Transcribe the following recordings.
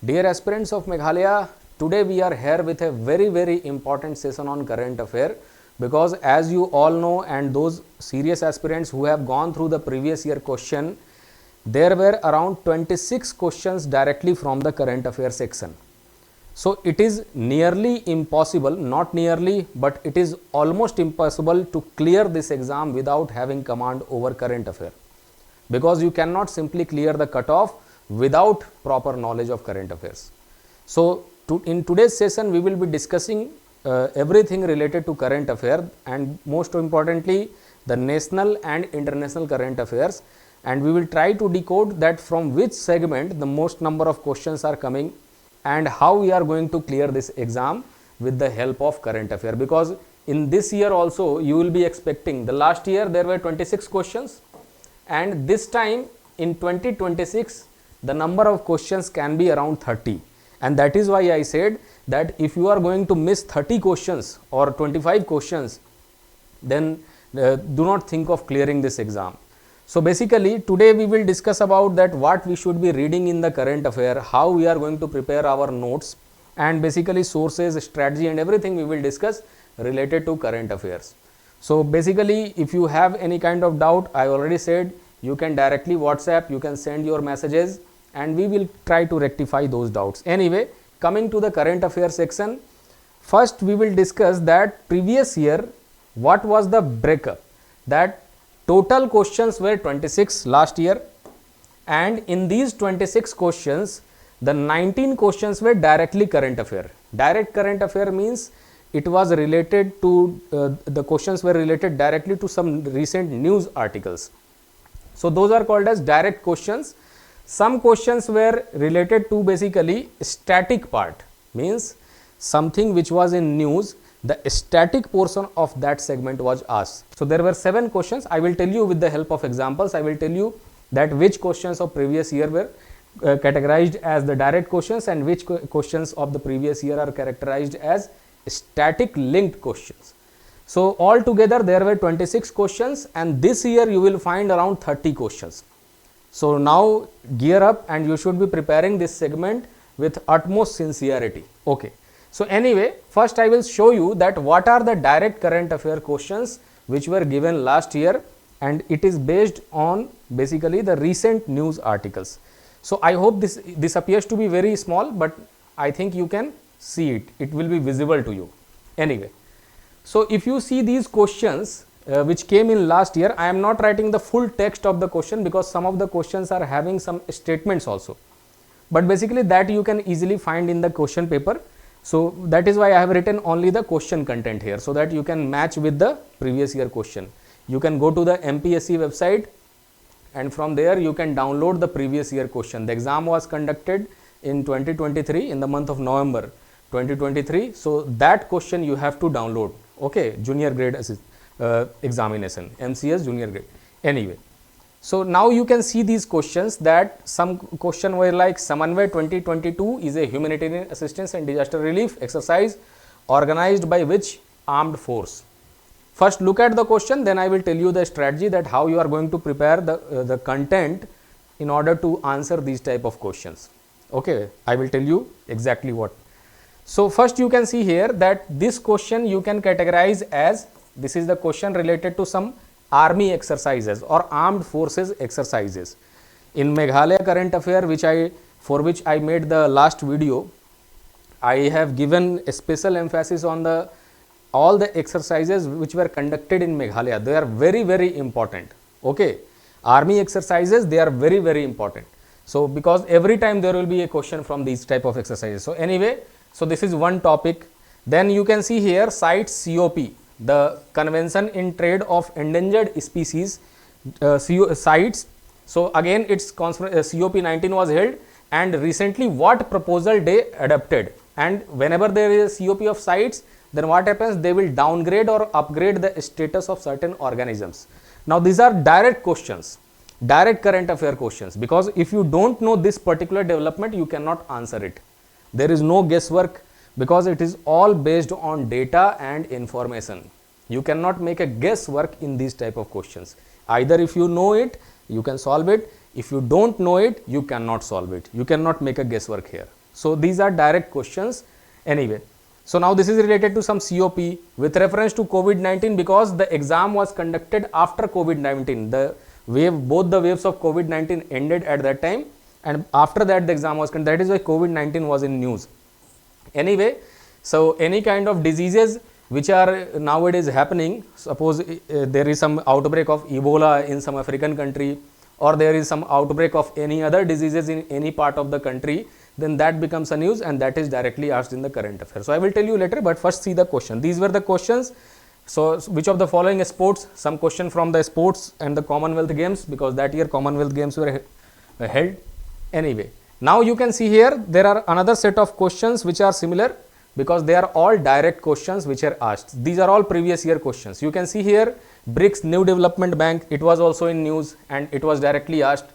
Dear aspirants of Meghalaya, today we are here with a very important session on current affair, because as you all know, and those serious aspirants who have gone through the previous year question, there were around 26 questions directly from the current affair section. So it is nearly impossible, not nearly, but it is almost impossible to clear this exam without having command over current affair, because you cannot simply clear the cutoff without proper knowledge of current affairs. So in today's session we will be discussing everything related to current affair, and most importantly the national and international current affairs, and we will try to decode that from which segment the most number of questions are coming and how we are going to clear this exam with the help of current affair. Because in this year also you will be expecting, the last year there were 26 questions, and this time in 2026 the number of questions can be around 30, and that is why I said that if you are going to miss 30 questions or 25 questions, then do not think of clearing this exam. So basically today we will discuss about that what we should be reading in the current affair, how we are going to prepare our notes, and basically sources, strategy and everything we will discuss related to current affairs. So basically if you have any kind of doubt, I already said you can directly WhatsApp, you can send your messages, and we will try to rectify those doubts. Anyway, coming to the current affairs section, first we will discuss that previous year what was the breakup. That total questions were 26 last year, and in these 26 questions the 19 questions were directly current affair. Direct current affair means it was related to the questions were related directly to some recent news articles. So those are called as direct questions. Some questions were related to basically static part, means something which was in news, the static portion of that segment was asked. So there were 7 questions. I will tell you with the help of examples, I will tell you that which questions of previous year were categorized as the direct questions and which questions of the previous year are characterized as static linked questions. So altogether there were 26 questions, and this year you will find around 30 questions. So now gear up, and you should be preparing this segment with utmost sincerity. Okay. So anyway, first I will show you that what are the direct current affair questions which were given last year, and it is based on basically the recent news articles. So I hope this appears to be very small, but I think you can see it. It will be visible to you. Anyway, so if you see these questions which came in last year, I am not writing the full text of the question because some of the questions are having some statements also, but basically that you can easily find in the question paper. So that is why I have written only the question content here, so that you can match with the previous year question. You can go to the MPSC website, and from there you can download the previous year question. The exam was conducted in 2023 in the month of November 2023. So that question you have to download. Okay, junior grade examination, MCS junior grade. Anyway, so now you can see these questions, that some question were like Samanvay 2022 is a humanitarian assistance and disaster relief exercise organized by which armed force. First look at the question, then I will tell you the strategy, that how you are going to prepare the content in order to answer these type of questions. Okay, I will tell you exactly what. So first you can see here that this question you can categorize as, this is the question related to some army exercises or armed forces exercises. In Meghalaya current affair, for which I made the last video, I have given a special emphasis on all the exercises which were conducted in Meghalaya. They are very important. Okay, army exercises, they are very important. So because every time there will be a question from these type of exercises. So anyway, so this is one topic. Then you can see here CITES COP, the Convention in Trade of Endangered Species, CITES. So again its COP 19 was held, and recently what proposal they adopted, and whenever there is a COP of CITES, then what happens, they will downgrade or upgrade the status of certain organisms. Now these are direct questions, direct current affair questions, because if you don't know this particular development, you cannot answer it. There is no guesswork, because it is all based on data and information. You cannot make a guesswork in these type of questions. Either if you know it, you can solve it. If you don't know it, you cannot solve it. You cannot make a guesswork here. So these are direct questions anyway. So now this is related to some COP with reference to COVID-19, because the exam was conducted after COVID-19. Both the waves of COVID-19 ended at that time, and after that the exam was conducted. That is why COVID-19 was in news. Anyway, so any kind of diseases which are nowadays happening, suppose there is some outbreak of Ebola in some African country, or there is some outbreak of any other diseases in any part of the country, then that becomes a news, and that is directly asked in the current affairs. So I will tell you later, but first see the question. These were the questions. So which of the following sports? Some question from the sports and the Commonwealth Games, because that year Commonwealth Games were held. Anyway, now you can see here there are another set of questions which are similar, because they are all direct questions which are asked. These are all previous year questions. You can see here BRICS New Development Bank, it was also in news and it was directly asked.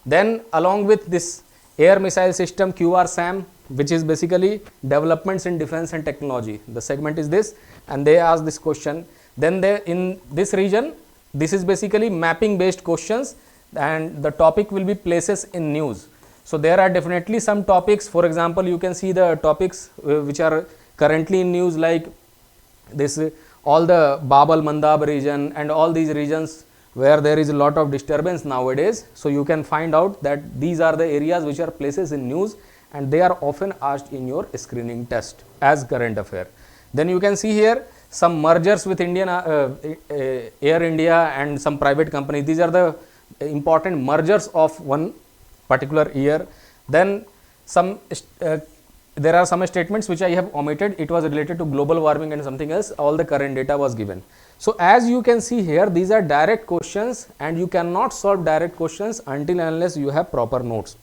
Then along with this air missile system QRSAM, which is basically developments in defense and technology, the segment is this, and they ask this question. Then they, in this region, this is basically mapping based questions, and the topic will be places in news. So there are definitely some topics. For example, you can see the topics which are currently in news, like this all the Babel Mandab region and all these regions where there is a lot of disturbance nowadays. So you can find out that these are the areas which are places in news, and they are often asked in your screening test as current affair. Then you can see here some mergers with Indian Air India and some private companies. These are the important mergers of one particular year. Then some there are some statements which I have omitted. It was related to global warming and something else. All the current data was given. So as you can see here, these are direct questions, and you cannot solve direct questions until and unless you have proper notes.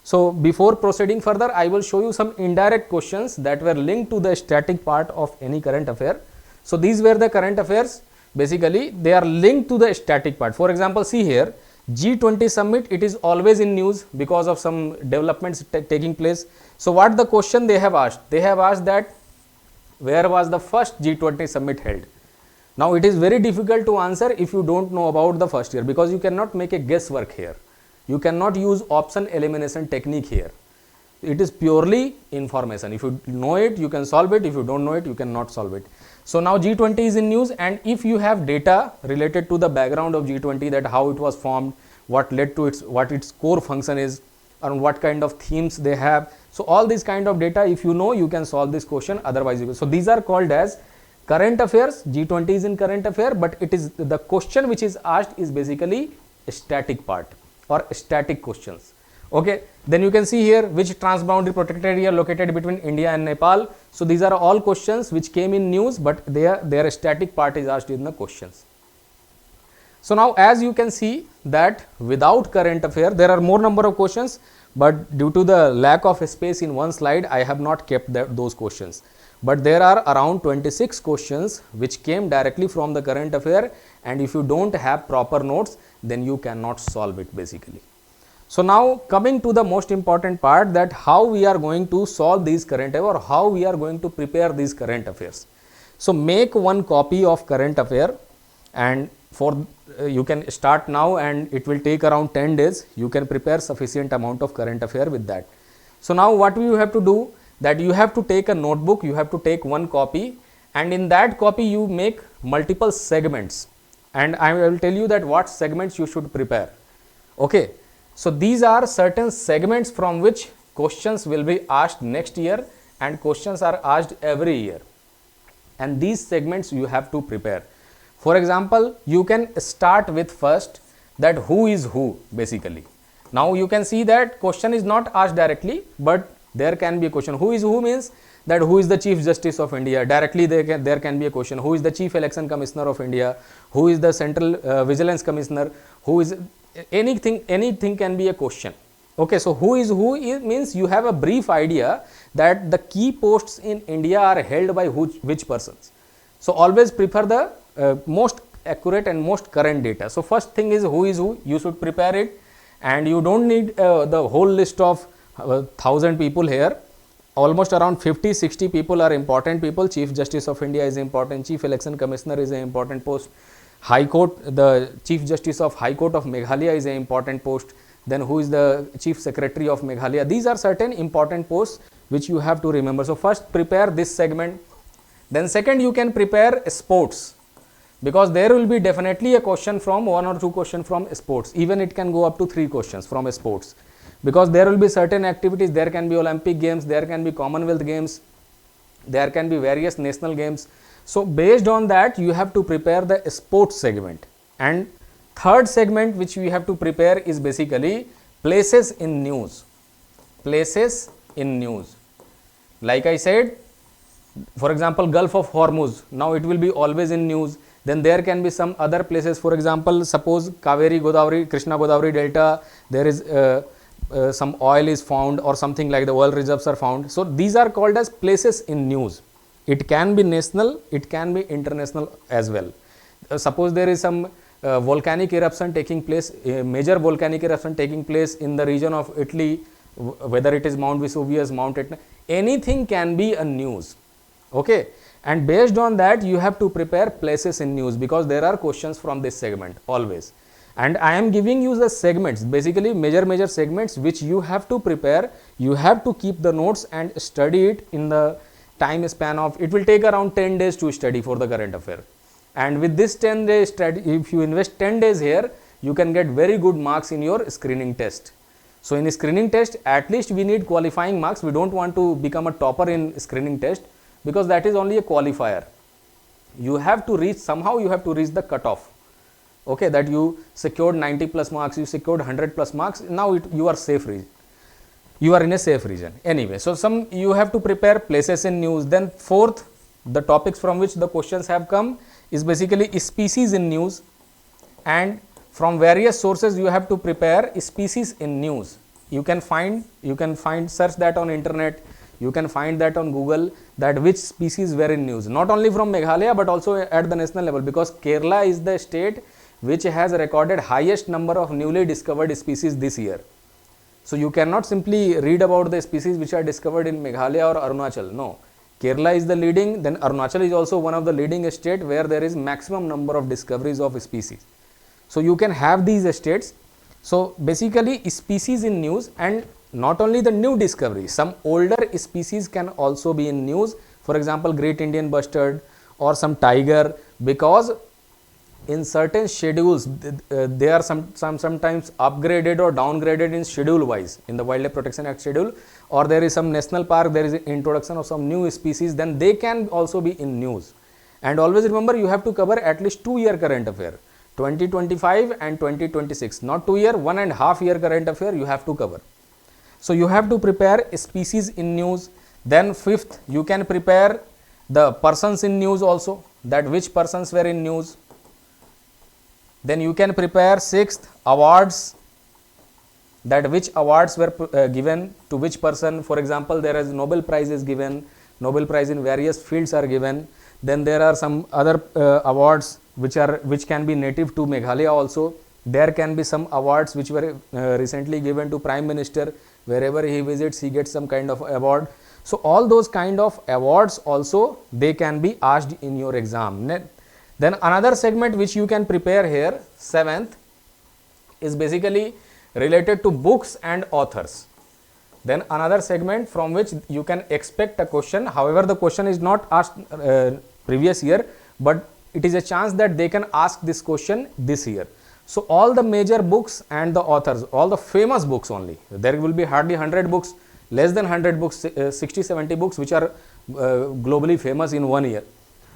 So before proceeding further, I will show you some indirect questions that were linked to the static part of any current affair. So these were the current affairs. Basically, they are linked to the static part. For example, see here, G20 summit, it is always in news because of some developments taking place. So what the question they have asked? They have asked that where was the first G20 summit held? Now it is very difficult to answer if you don't know about the first year, because you cannot make a guesswork here. You cannot use option elimination technique here. It is purely information. If you know it, you can solve it. If you don't know it, you cannot solve it. So now G20 is in news, and if you have data related to the background of G20, that how it was formed, what led to its, what its core function is, and what kind of themes they have. So all these kind of data, if you know, you can solve this question. Otherwise, you can. So these are called as current affairs. G20 is in current affair, but it is the question which is asked is basically a static part or static questions. Okay, then you can see here which transboundary protected area located between India and Nepal. So these are all questions which came in news, but their static part is asked in the questions. So now as you can see that without current affair, there are more number of questions, but due to the lack of space in one slide, I have not kept those questions. But there are around 26 questions which came directly from the current affair, and if you don't have proper notes, then you cannot solve it basically. So now coming to the most important part, that how we are going to solve these current affairs, or how we are going to prepare these current affairs. So make one copy of current affair, and for you can start now, and it will take around 10 days. You can prepare sufficient amount of current affair with that. So now what you have to do, that you have to take a notebook, you have to take one copy, and in that copy you make multiple segments, and I will tell you that what segments you should prepare. Okay. So these are certain segments from which questions will be asked next year, and questions are asked every year, and these segments you have to prepare. For example, you can start with first that who is who basically. Now you can see that question is not asked directly, but there can be a question. Who is who means that who is the Chief Justice of India? Directly there can be a question. Who is the Chief Election Commissioner of India? Who is the Central Vigilance Commissioner? Who is anything can be a question. Okay, so who is who means you have a brief idea that the key posts in India are held by which persons. So always prefer the most accurate and most current data. So first thing is who is who, you should prepare it, and you don't need the whole list of 1000 people here. Almost around 50-60 people are important people. Chief Justice of India is important, Chief Election Commissioner is an important post, High Court, the Chief Justice of High Court of Meghalaya is an important post, then who is the Chief Secretary of Meghalaya. These are certain important posts which you have to remember. So first prepare this segment. Then second, you can prepare sports, because there will be definitely a question from 1 or 2 questions from sports. Even it can go up to 3 questions from sports, because there will be certain activities. There can be Olympic games, there can be Commonwealth games, there can be various national games. So based on that, you have to prepare the sports segment. And third segment which we have to prepare is basically places in news. Places in news. Like I said, for example, Gulf of Hormuz, now it will be always in news. Then there can be some other places, for example, suppose Kaveri, Godavari, Krishna Godavari Delta, there is some oil is found or something like the oil reserves are found. So these are called as places in news. It can be national, it can be international as well. Suppose there is some volcanic eruption taking place, a major volcanic eruption taking place in the region of Italy, whether it is Mount Vesuvius, Mount Etna, anything can be a news. Okay, and based on that you have to prepare places in news, because there are questions from this segment always. And I am giving you the segments, basically major segments which you have to prepare. You have to keep the notes and study it in the time span of, it will take around 10 days to study for the current affair. And with this 10 days study, if you invest 10 days here, you can get very good marks in your screening test. So in screening test, at least we need qualifying marks. We don't want to become a topper in screening test, because that is only a qualifier. You have to reach, somehow you have to reach the cutoff. Okay, that you secured 90 plus marks, you secured 100 plus marks, now you are safe region. You are in a safe region. Anyway, so you have to prepare places in news. Then fourth, the topics from which the questions have come is basically species in news, and from various sources you have to prepare species in news. You can find, search that on internet, you can find that on Google, that which species were in news, not only from Meghalaya but also at the national level, because Kerala is the state which has recorded highest number of newly discovered species this year. So you cannot simply read about the species which are discovered in Meghalaya or Arunachal. No, Kerala is the leading, then Arunachal is also one of the leading states where there is maximum number of discoveries of species. So you can have these states. So basically species in news, and not only the new discovery, some older species can also be in news. For example, Great Indian Bustard or some tiger, because in certain schedules they are sometimes upgraded or downgraded in schedule wise in the Wildlife Protection Act schedule, or there is some national park, there is an introduction of some new species, then they can also be in news. And always remember, you have to cover at least 2-year current affair, 2025 and 2026, not 2 year, 1.5 year current affair you have to cover. So you have to prepare species in news. Then fifth, you can prepare the persons in news also, that which persons were in news. Then you can prepare sixth, awards, that which awards were given to which person. For example, there is Nobel Prize is given, Nobel Prize in various fields are given. Then there are some other awards which can be native to Meghalaya also. There can be some awards which were recently given to Prime Minister. Wherever he visits, he gets some kind of award. So all those kind of awards also, they can be asked in your exam. Then another segment which you can prepare here, seventh, is basically related to books and authors. Then another segment from which you can expect a question. However, the question is not asked previous year, but it is a chance that they can ask this question this year. So all the major books and the authors, all the famous books only, there will be hardly 100 books, less than 100 books, 60-70 books which are globally famous in 1 year.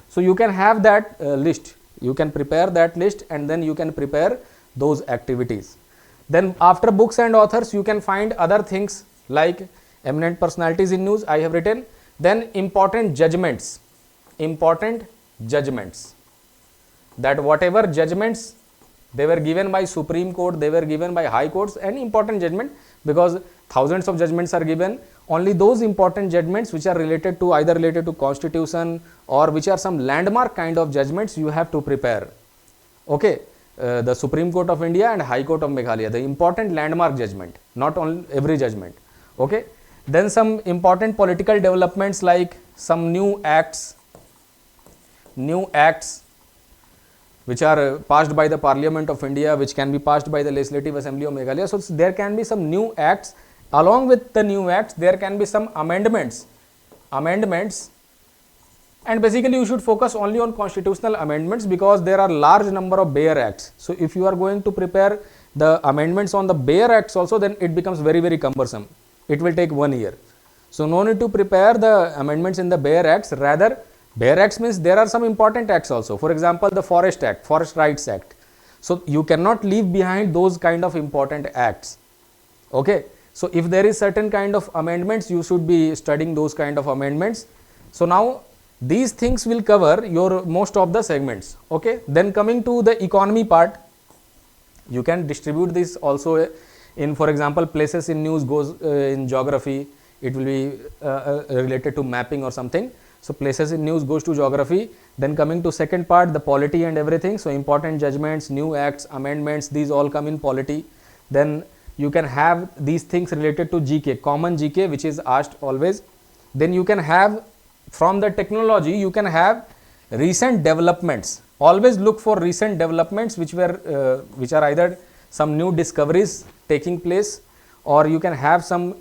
So you can have that list, you can prepare that list, and then you can prepare those activities. Then after books and authors, you can find other things like eminent personalities in news, I have written. Then important judgments, that whatever judgments they were given by Supreme Court, they were given by High Courts, and important judgment, because thousands of judgments are given. Only those important judgments which are related to, either related to Constitution or which are some landmark kind of judgments, you have to prepare. Okay, the Supreme Court of India and High Court of Meghalaya, the important landmark judgment, not only every judgment. Okay, then some important political developments like some new acts, which are passed by the Parliament of India, which can be passed by the Legislative Assembly of Meghalaya. So there can be some new acts. Along with the new acts, there can be some amendments, and basically you should focus only on constitutional amendments, because there are large number of bare acts. So if you are going to prepare the amendments on the bare acts also, then it becomes very, very cumbersome. It will take 1 year. So no need to prepare the amendments in the bare acts. Rather, bare acts means there are some important acts also. For example, the Forest Act, Forest Rights Act. So you cannot leave behind those kind of important acts. Okay. So if there is certain kind of amendments, you should be studying those kind of amendments. So now these things will cover your most of the segments. Okay. Then coming to the economy part, you can distribute this also in, for example, places in news goes in geography. It will be related to mapping or something. So places in news goes to geography. Then coming to second part, the polity and everything. So important judgments, new acts, amendments, these all come in polity. Then you can have these things related to GK, common GK, which is asked always. Then you can have from the technology, you can have recent developments. Always look for recent developments which are either some new discoveries taking place, or you can have some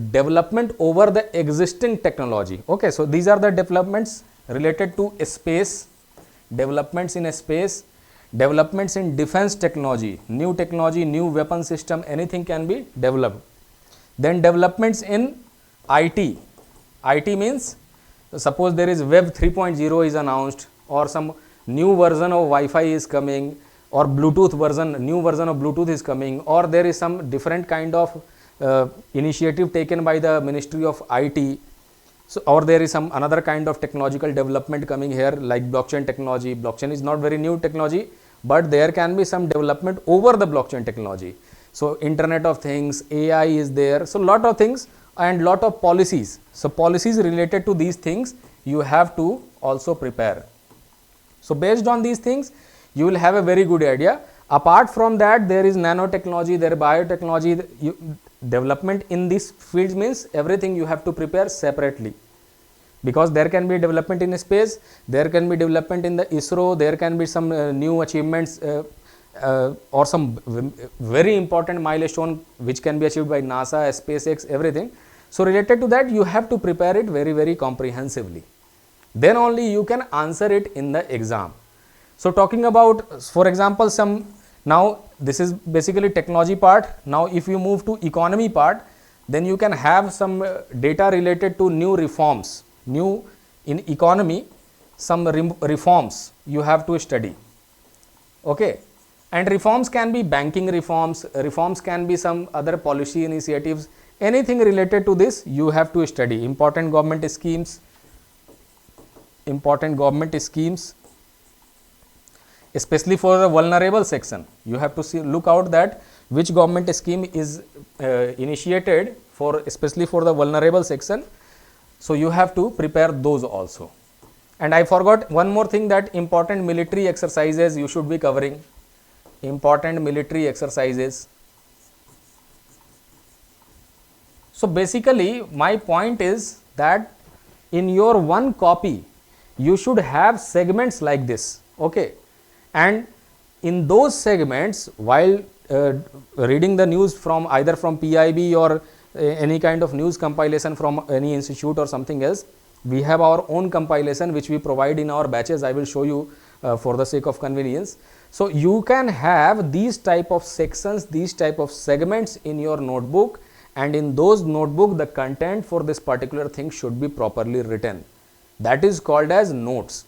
development over the existing technology. Okay, so these are the developments related to space, developments in space, developments in defense technology, new weapon system, anything can be developed. Then developments in IT. IT means suppose there is Web 3.0 is announced, or some new version of Wi-Fi is coming, or Bluetooth version, new version of Bluetooth is coming, or there is some different kind of initiative taken by the Ministry of IT. So, or there is some another kind of technological development coming here, like blockchain technology. Blockchain is not very new technology, but there can be some development over the blockchain technology. So Internet of Things, AI is there. So lot of things and lot of policies. So policies related to these things you have to also prepare. So based on these things, you will have a very good idea. Apart from that, there is nanotechnology, there is biotechnology. Development in these fields means everything you have to prepare separately, because there can be development in space, there can be development in the ISRO, there can be some new achievements or some very important milestone which can be achieved by NASA, SpaceX, everything. So related to that, you have to prepare it very, very comprehensively. Then only you can answer it in the exam. So talking about, for example, now this is basically technology part. Now if you move to economy part, then you can have some data related to new reforms. New in economy, some reforms you have to study. Okay. And reforms can be banking reforms, reforms can be some other policy initiatives, anything related to this you have to study. Important government schemes, especially for the vulnerable section. You have to look out that which government scheme is initiated for, especially for the vulnerable section. So you have to prepare those also. And I forgot one more thing, that important military exercises you should be covering. Important military exercises. So basically my point is that in your one copy you should have segments like this. Okay. And in those segments, while reading the news from either from PIB or any kind of news compilation from any institute or something else, we have our own compilation which we provide in our batches. I will show you for the sake of convenience. So you can have these type of sections, these type of segments in your notebook, and in those notebook the content for this particular thing should be properly written. That is called as notes.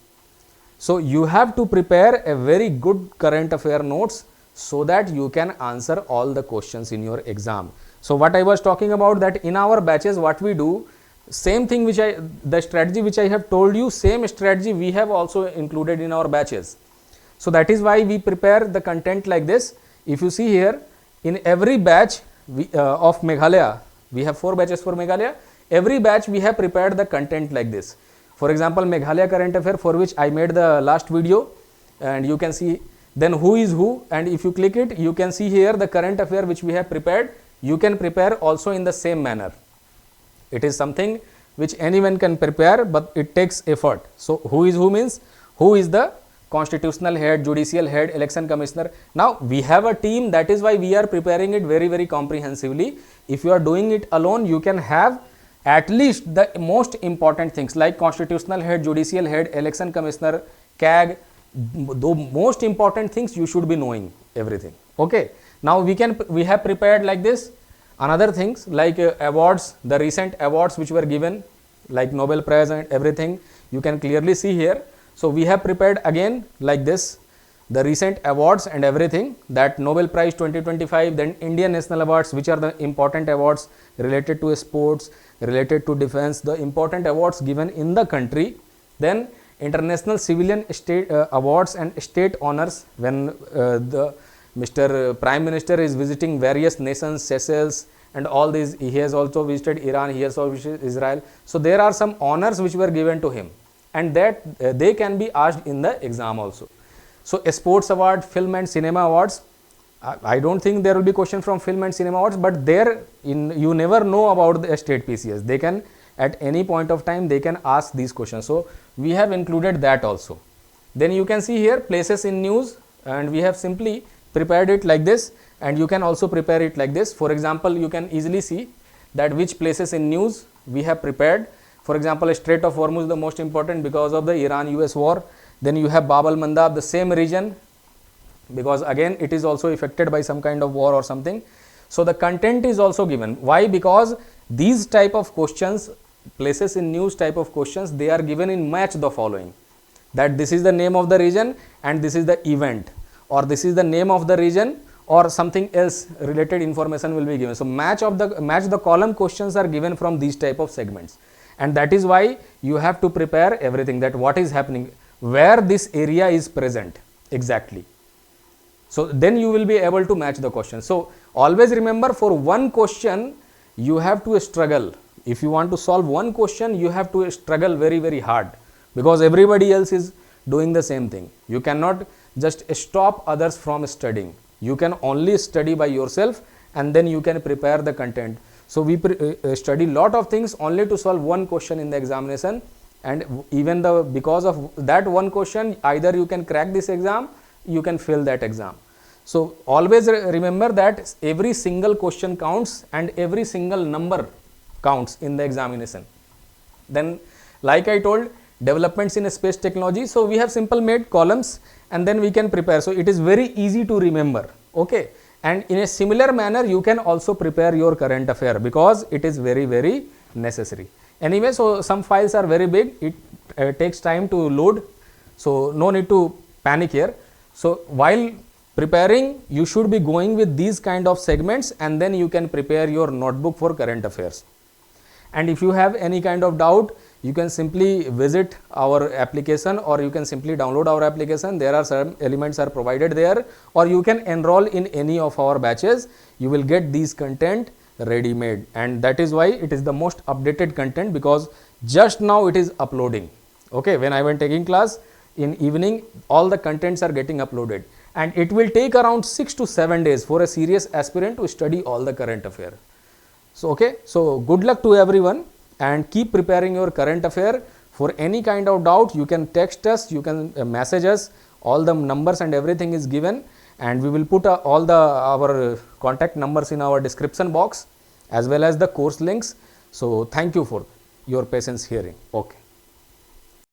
So you have to prepare a very good current affair notes so that you can answer all the questions in your exam. So what I was talking about, that in our batches what we do, same thing which the strategy which I have told you, same strategy we have also included in our batches. So that is why we prepare the content like this. If you see here, in every batch of Meghalaya, we have 4 batches for Meghalaya. Every batch we have prepared the content like this. For example, Meghalaya current affair, for which I made the last video, and you can see then who is who, and if you click it, you can see here the current affair which we have prepared. You can prepare also in the same manner. It is something which anyone can prepare, but it takes effort. So who is who means who is the constitutional head, judicial head, election commissioner. Now we have a team, that is why we are preparing it very, very comprehensively. If you are doing it alone, you can have at least the most important things like constitutional head, judicial head, election commissioner, CAG, the most important things you should be knowing everything. Okay. Now we have prepared like this. Another things like awards, the recent awards which were given like Nobel Prize and everything, you can clearly see here. So we have prepared again like this, the recent awards and everything, that Nobel Prize 2025, then Indian National Awards, which are the important awards related to sports, related to defense, the important awards given in the country. Then international civilian state awards and state honors, when the Mr. Prime Minister is visiting various nations, Seychelles and all these. He has also visited Iran, he has also visited Israel. So there are some honors which were given to him, and that they can be asked in the exam also. So a sports award, film and cinema awards, I don't think there will be question from film and cinema awards, but there you never know about the state PCS. They can at any point of time they can ask these questions. So we have included that also. Then you can see here places in news, and we have simply prepared it like this, and you can also prepare it like this. For example, you can easily see that which places in news we have prepared. For example, Strait of Hormuz is the most important because of the Iran-US war. Then you have Bab al-Mandab, the same region, because again it is also affected by some kind of war or something. So the content is also given. Why? Because these type of questions, places in news type of questions, they are given in match the following, that this is the name of the region and this is the event, or this is the name of the region, or something else related information will be given. So match the column questions are given from these type of segments, and that is why you have to prepare everything, that what is happening, where this area is present exactly. So then you will be able to match the question. So always remember, for one question you have to struggle. If you want to solve one question, you have to struggle very, very hard, because everybody else is doing the same thing. You cannot just stop others from studying. You can only study by yourself, and then you can prepare the content. So we study lot of things only to solve one question in the examination, and even because of that one question, either you can crack this exam, you can fail that exam. So always remember that every single question counts and every single number counts in the examination. Then, like I told, developments in space technology. So we have simple made columns, and then we can prepare. So it is very easy to remember. Okay. And in a similar manner, you can also prepare your current affair, because it is very, very necessary. Anyway, so some files are very big. It takes time to load. So no need to panic here. So while preparing, you should be going with these kind of segments, and then you can prepare your notebook for current affairs. And if you have any kind of doubt, you can simply visit our application, or you can simply download our application. There are some elements are provided there, or you can enroll in any of our batches. You will get these content ready made, and that is why it is the most updated content, because just now it is uploading. Okay, when I went taking class in evening, all the contents are getting uploaded, and it will take around 6 to 7 days for a serious aspirant to study all the current affair. So okay, so good luck to everyone, and keep preparing your current affair. For any kind of doubt, you can text us, you can message us. All the numbers and everything is given, and we will put all our contact numbers in our description box, as well as the course links. So thank you for your patience hearing. Okay.